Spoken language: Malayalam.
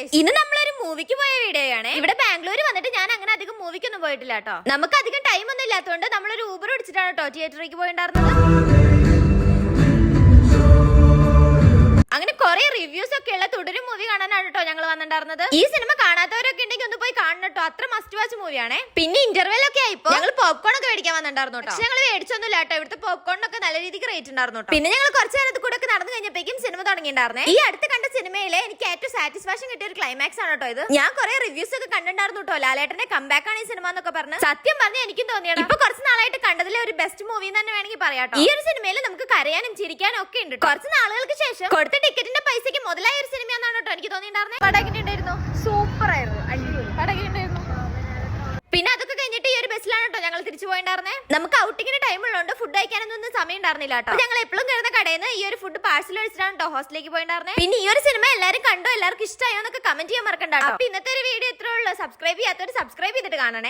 ഗൈസ്. ഇന്ന് നമ്മളൊരു മൂവിക്ക് പോയ വീഡിയോ ആണ്. ഇവിടെ ബാംഗ്ലൂർ വന്നിട്ട് ഞാൻ അങ്ങനെ അധികം മൂവിക്കൊന്നും പോയിട്ടില്ല കേട്ടോ. നമുക്ക് അധികം ടൈം ഒന്നും ഇല്ലാത്തതുകൊണ്ട് നമ്മളൊരു ഊബർ പിടിച്ചിട്ടാണ് കേട്ടോ തിയേറ്ററിലേക്ക് പോയിട്ടുണ്ടായിരുന്നത്. അങ്ങനെ കുറെ റിവ്യൂസ് ഒക്കെ ഉള്ള തുടരും മൂവി കാണാനാണ് കേട്ടോ ഞങ്ങൾ വന്നിട്ടുണ്ടായിരുന്നത്. ഈ സിനിമ കാണാത്തവരൊക്കെ ഉണ്ടെങ്കിൽ ഒന്ന് പോയി കാണണം കേട്ടോ. അത്ര മസ്റ്റ് വാച്ച് മൂവിയാണേ. പിന്നെ ഇന്റർവെൽ ഒക്കെ ആയിപ്പോ ഞങ്ങൾ പോപ്കോൺ ഒക്കെ മേടിക്കാൻ വന്നിട്ടുണ്ടായിരുന്നു കേട്ടോ. പക്ഷെ ഞങ്ങൾ മേടിച്ചൊന്നുമില്ല കേട്ടോ. ഇവിടുത്തെ പോപ്കോണിനൊക്കെ നല്ല രീതിക്ക് റേറ്റ് ഉണ്ടായിരുന്നു കേട്ടോ. പിന്നെ ഞങ്ങൾ കുറച്ച് നേരത്ത് കൂടെ ഒക്കെ നടന്നു കഴിഞ്ഞപ്പോഴേക്കും സിനിമ തുടങ്ങിയിട്ടുണ്ടായിരുന്നേ. ഈ അടുത്ത് കണ്ട സിനിമയിലെ എനിക്ക് ഏറ്റവും സാറ്റിസ്ഫാക്ഷൻ കിട്ടിയ ഒരു ക്ലൈമാക്സ് ആണ് കേട്ടോ ഇത്. ഞാൻ കുറെ റിവ്യൂസ് ഒക്കെ കണ്ടിട്ടുണ്ടായിരുന്നു കേട്ടോ. ലാലേട്ടന്റെ കംബാക്ക് ആണ് ഈ സിനിമ എന്നൊക്കെ പറഞ്ഞ്. സത്യം പറഞ്ഞ എനിക്കും തോന്നിയാണ് ഇപ്പൊ കുറച്ച് നാളായിട്ട് കണ്ടതിലെ ഒരു ബെസ്റ്റ് മൂവി തന്നെ വേണമെങ്കിൽ പറയാട്ടോ. ഈ ഒരു സിനിമയിൽ നമുക്ക് കരയാനും ചിരിക്കാനും ഒക്കെ ഉണ്ട്. കുറച്ച് നാളുകൾക്ക് ശേഷം കൊടുത്ത ടിക്കറ്റിന്റെ പൈസക്ക് മുതലായ ഒരു സിനിമയാണെന്നാണ് കേട്ടോ എനിക്ക് തോന്നിയിട്ടുണ്ടായിരുന്നത്. പടകിട്ടുണ്ടായിരുന്നു, സൂപ്പർ ആയിരുന്നു, അടിപൊളി പടകിട്ടുണ്ടായിരുന്നു. പിന്നെ അതൊക്കെ കഴിഞ്ഞിട്ട് ഈ ഒരു ബസ്സിലാണ് കേട്ടോ ഞങ്ങൾ തിരിച്ചു പോയിണ്ടായിരുന്നേ. നമുക്ക് ഔട്ടിങ്ങിന് ടൈം ഉള്ളതുകൊണ്ട് ഫുഡ് കഴിക്കാനൊന്നും സമയം ഉണ്ടായിരുന്നില്ല കേട്ടോ. ഞങ്ങൾ എപ്പോഴും കയറുന്ന കടയിൽ നിന്ന് ഈ ഒരു ഫുഡ് പാഴ്സൽ വെച്ചിട്ടാണ് കേട്ടോ ഹോസ്റ്റലിലേക്ക് പോയിണ്ടായിരുന്നത്. പിന്നെ ഈ ഒരു സിനിമ എല്ലാവരും കണ്ടോ, എല്ലാവർക്കും ഇഷ്ടമായോ എന്നൊക്കെ കമന്റ് ചെയ്യാൻ മറക്കണ്ട കേട്ടോ. അപ്പൊ ഇന്നത്തെ ഒരു വീഡിയോ ഇത്രേ ഉള്ളൂ. സബ്സ്ക്രൈബ് ചെയ്യാത്തവർ സബ്സ്ക്രൈബ് ചെയ്തിട്ട് കാണണേ.